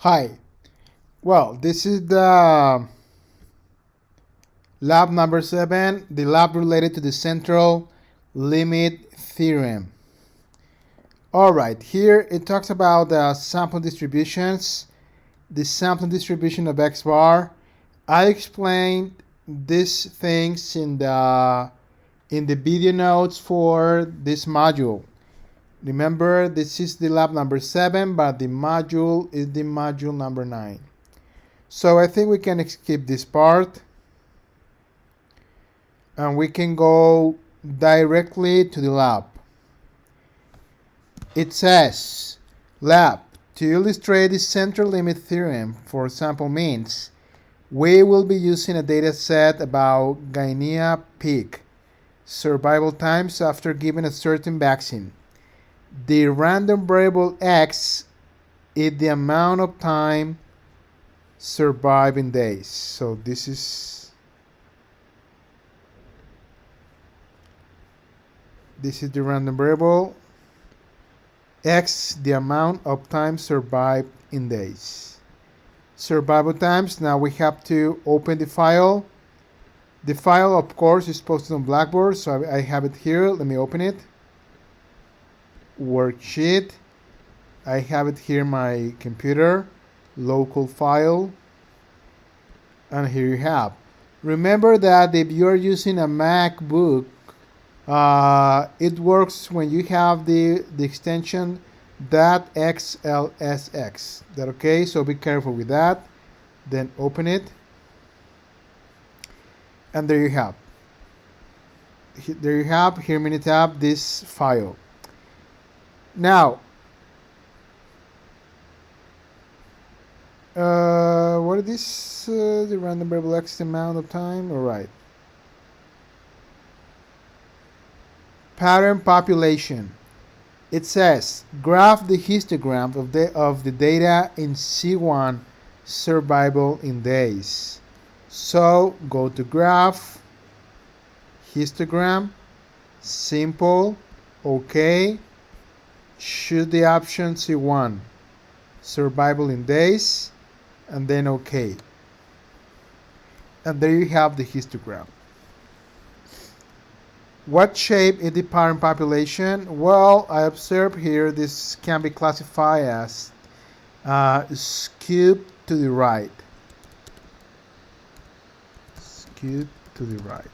Hi. Well, this is the lab number 7, the lab related to the central limit theorem. All right, here it talks about the sample distributions, the sampling distribution of X bar. I explained these things in the video notes for this module. Remember, this is the lab number 7, but the module is the module number 9. So I think we can skip this part and we can go directly to the lab. It says, lab, to illustrate the central limit theorem for sample means, we will be using a data set about Guinea pig survival times after giving a certain vaccine. The random variable X is the amount of time survived in days. So this is the random variable. X, the amount of time survived in days. Survival times, now we have to open the file. The file, of course, is posted on Blackboard, so I have it here. Let me open it. Worksheet. I have it here in my computer. Local file. And here you have. Remember that if you are using a MacBook, it works when you have the extension .xlsx. That okay? So be careful with that. Then open it, and there you have. There you have. Here, Minitab, this file. Now, what is this? The random variable X amount of time. All right. Pattern population. It says graph the histogram of the data in C1 survival in days. So go to graph, histogram, simple, okay. Choose the option C1, survival in days, and then okay. And there you have the histogram. What shape is the pattern population? Well, I observe here this can be classified as skewed to the right. Skewed to the right.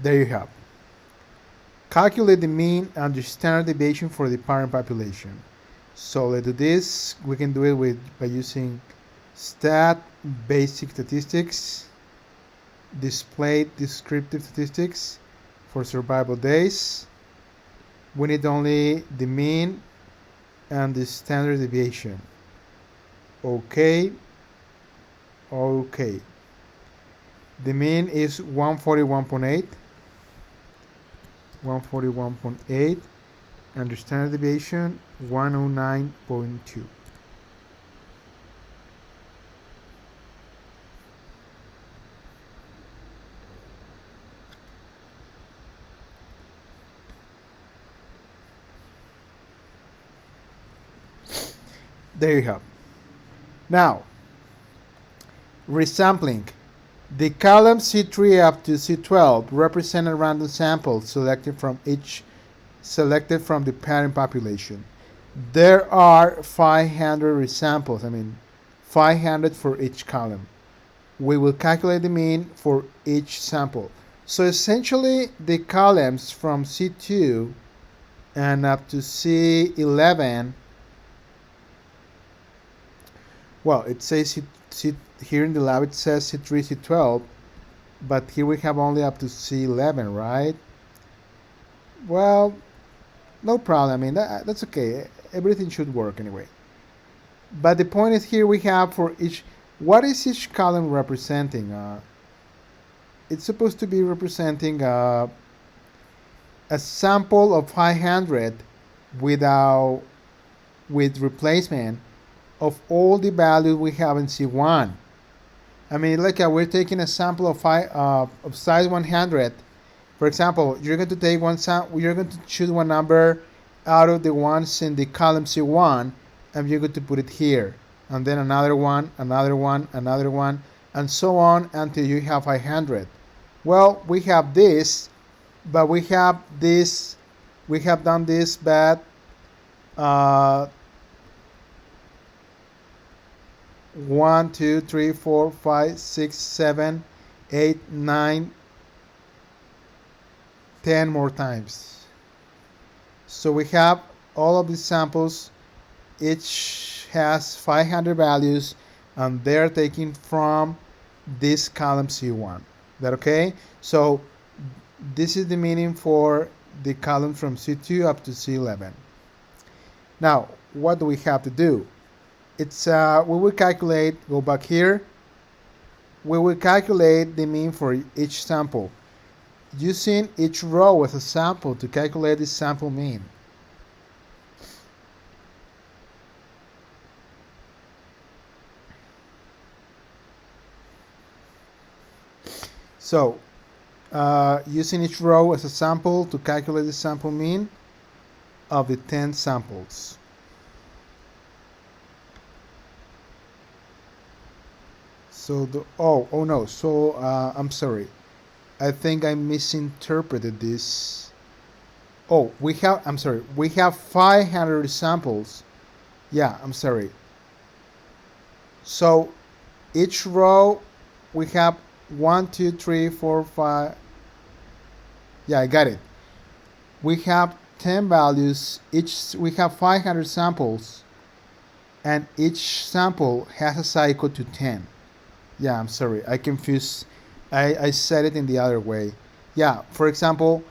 There you have. Calculate the mean and the standard deviation for the parent population. So let's do this. We can do it by using stat basic statistics, display descriptive statistics for survival days. We need only the mean and the standard deviation. Okay. Okay. The mean is 141.8. 141.8 and the standard deviation 109.2. There you have. Now, resampling. The columns C3 up to C12 represent a random sample selected from the parent population. There are 500 resamples, 500 for each column. We will calculate the mean for each sample. So essentially, the columns from C2 and up to C11, well, it says here in the lab it says C3, C12, but here we have only up to C11, right? Well, no problem. That's okay. Everything should work anyway. But the point is here we have for each, what is each column representing? It's supposed to be representing a sample of 500 with replacement of all the values we have in C1. I mean, like we're taking a sample of size 100. For example, you're going to take one you're going to choose one number out of the ones in the column C1, and you're going to put it here, and then another one, another one, another one, and so on until you have 500. Well, we have this, but we have done this, but uh, 1, 2, 3, 4, 5, 6, 7, 8, 9, 10 more times. So we have all of these samples, each has 500 values, and they're taken from this column C1. Is that okay? So this is the meaning for the column from C2 up to C11. Now, what do we have to do? It's we will calculate, go back here, we will calculate the mean for each sample, using each row as a sample to calculate the sample mean. So, using each row as a sample to calculate the sample mean of the 10 samples. So oh no, so I'm sorry, I think I misinterpreted this. Oh, we have 500 samples. Yeah, I'm sorry. So each row we have 1, 2, 3, 4, 5. Yeah, I got it. We have 10 values. We have 500 samples, and each sample has a cycle to 10. Yeah, I'm sorry, I confused. I said it in the other way. Yeah, for example,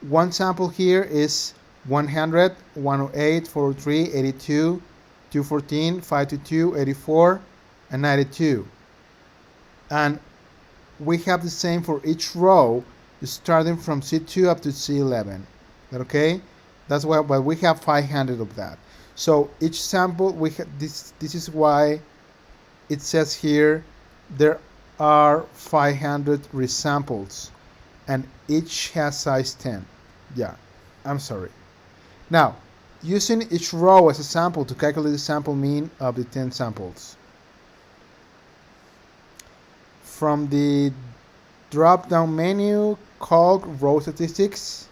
one sample here is 100, 108, 403, 82, 214, 522, 84, and 92. And we have the same for each row, starting from C2 up to C11. Okay? That's why, but we have 500 of that. So each sample, this is why it says here there are 500 resamples, and each has size 10. Yeah, I'm sorry. Now, using each row as a sample to calculate the sample mean of the 10 samples. From the drop-down menu, calc row statistics,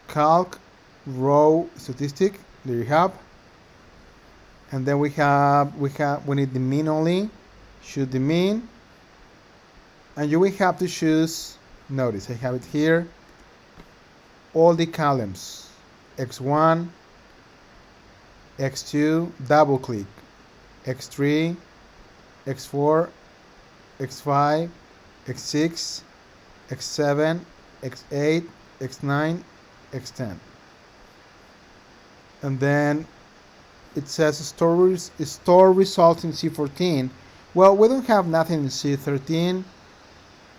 calc row statistic, there you have. And then we need the mean only, choose the mean, and you will have to choose, notice I have it here, all the columns, x1, x2, double click, x3, x4, x5, x6, x7, x8, x9, x10. And then it says store results in C14. Well, we don't have nothing in C13,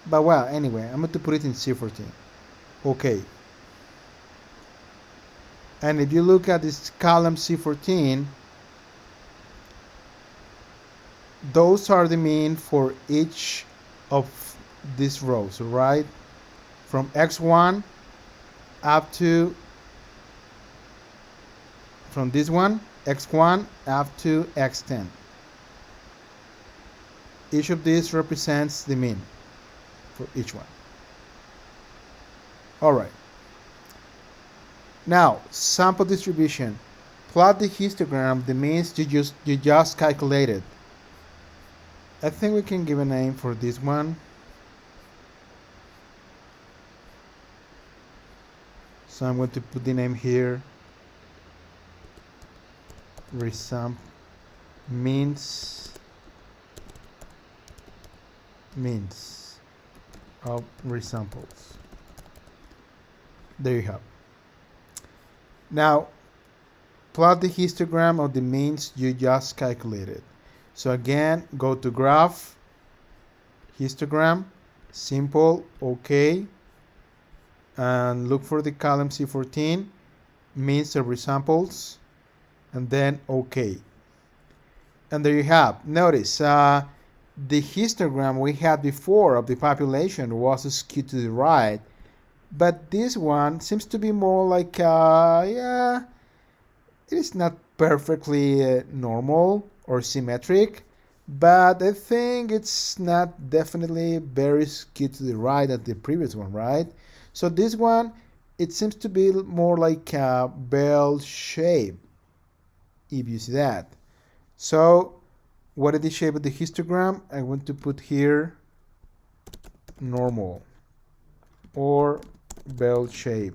but well, anyway, I'm going to put it in C14. Okay. And if you look at this column C14, those are the mean for each of these rows, right? From X1 up to, from this one, X1 up to X10. Each of these represents the mean for each one. All right. Now, sample distribution. Plot the histogram, the means you just calculated. I think we can give a name for this one. So I'm going to put the name here. Means of resamples. There you have. Now, plot the histogram of the means you just calculated. So again, go to graph, histogram, simple, OK, and look for the column C14, means of resamples, and then OK. And there you have. Notice the histogram we had before of the population was skewed to the right, but this one seems to be more like, yeah, it is not perfectly normal or symmetric, but I think it's not definitely very skewed to the right as the previous one, right? So this one, it seems to be more like a bell shape, if you see that. So what is the shape of the histogram? I want to put here normal or bell shape.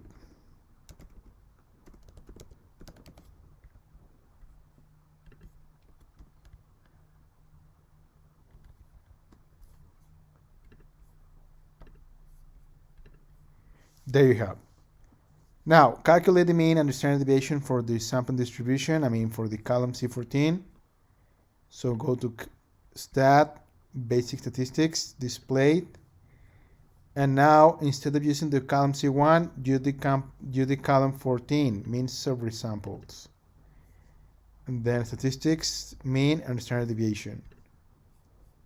There you have. Now, calculate the mean and standard deviation for the sample distribution, for the column C14. So go to Stat, Basic Statistics, Displayed. And now, instead of using the column C1, use the column 14, means of resamples. And then Statistics, Mean, and Standard Deviation.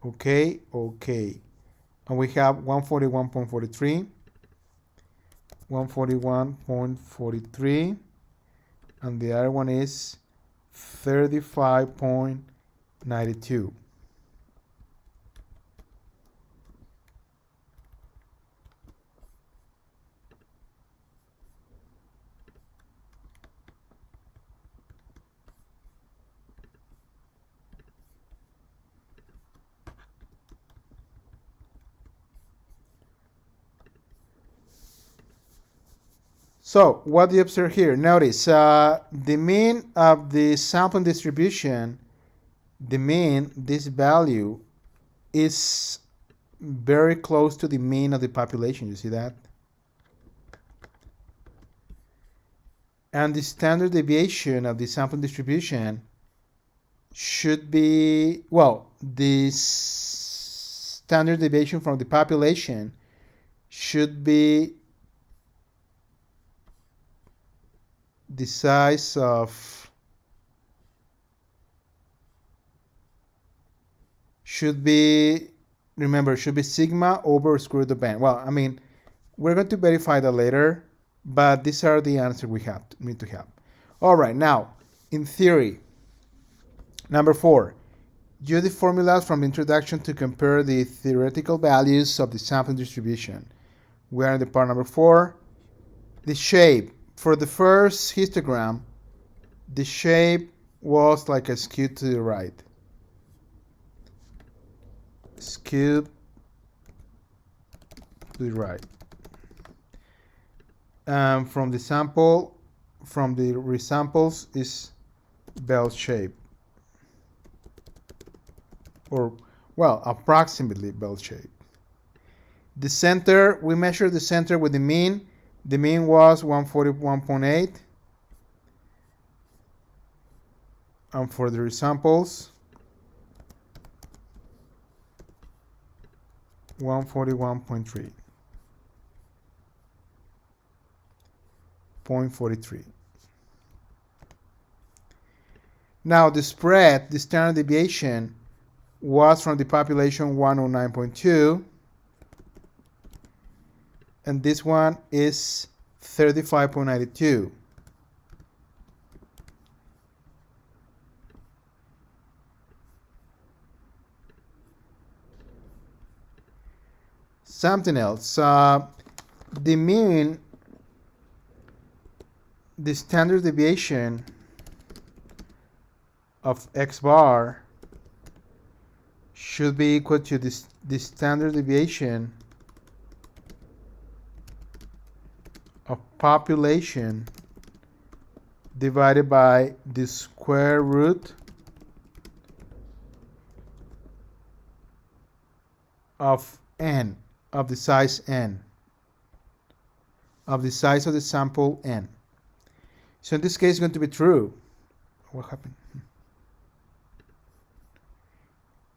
Okay. And we have 141.43. 141.43, and the other one is 35.92. So what do you observe here? Notice the mean of the sampling distribution, the mean, this value, is very close to the mean of the population. You see that? And the standard deviation of the sampling distribution should be, well, the standard deviation from the population should be the size of, should be sigma over square root of n. Well, we're going to verify that later, but these are the answers we need to have. All right, now, in theory, number 4, use the formulas from the introduction to compare the theoretical values of the sampling distribution. We are in the part number 4. The shape. For the first histogram, the shape was like a skewed to the right. Skewed to the right. From the resamples is bell shape. Or, well, approximately bell shape. The center, we measured the center with the mean. The mean was 141.8. And for the resamples, 141.3. 0.43. Now the spread, the standard deviation, was from the population 109.2. And this one is 35.92. Something else. The mean, the standard deviation of x bar should be equal to the standard deviation of population divided by the square root of n, of the size n, of the size of the sample n. So in this case, it's going to be true. What happened?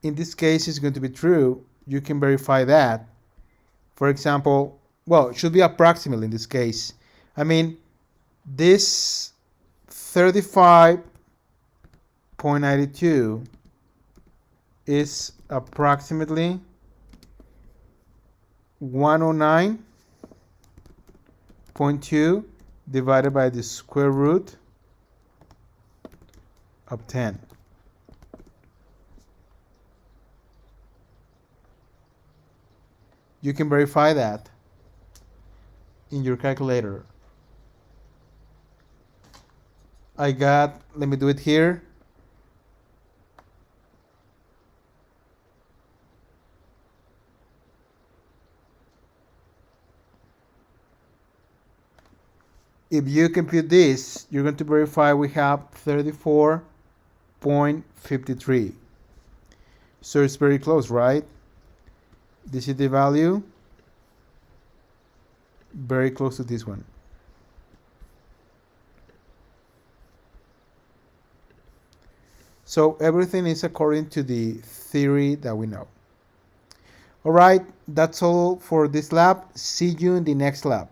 In this case, it's going to be true. You can verify that. For example, well, it should be approximately in this case. This 35.92 is approximately 109.2 divided by the square root of 10. You can verify that in your calculator. I got, let me do it here. If you compute this, you're going to verify we have 34.53. So it's very close, right? This is the value. Very close to this one. So everything is according to the theory that we know. All right, that's all for this lab. See you in the next lab.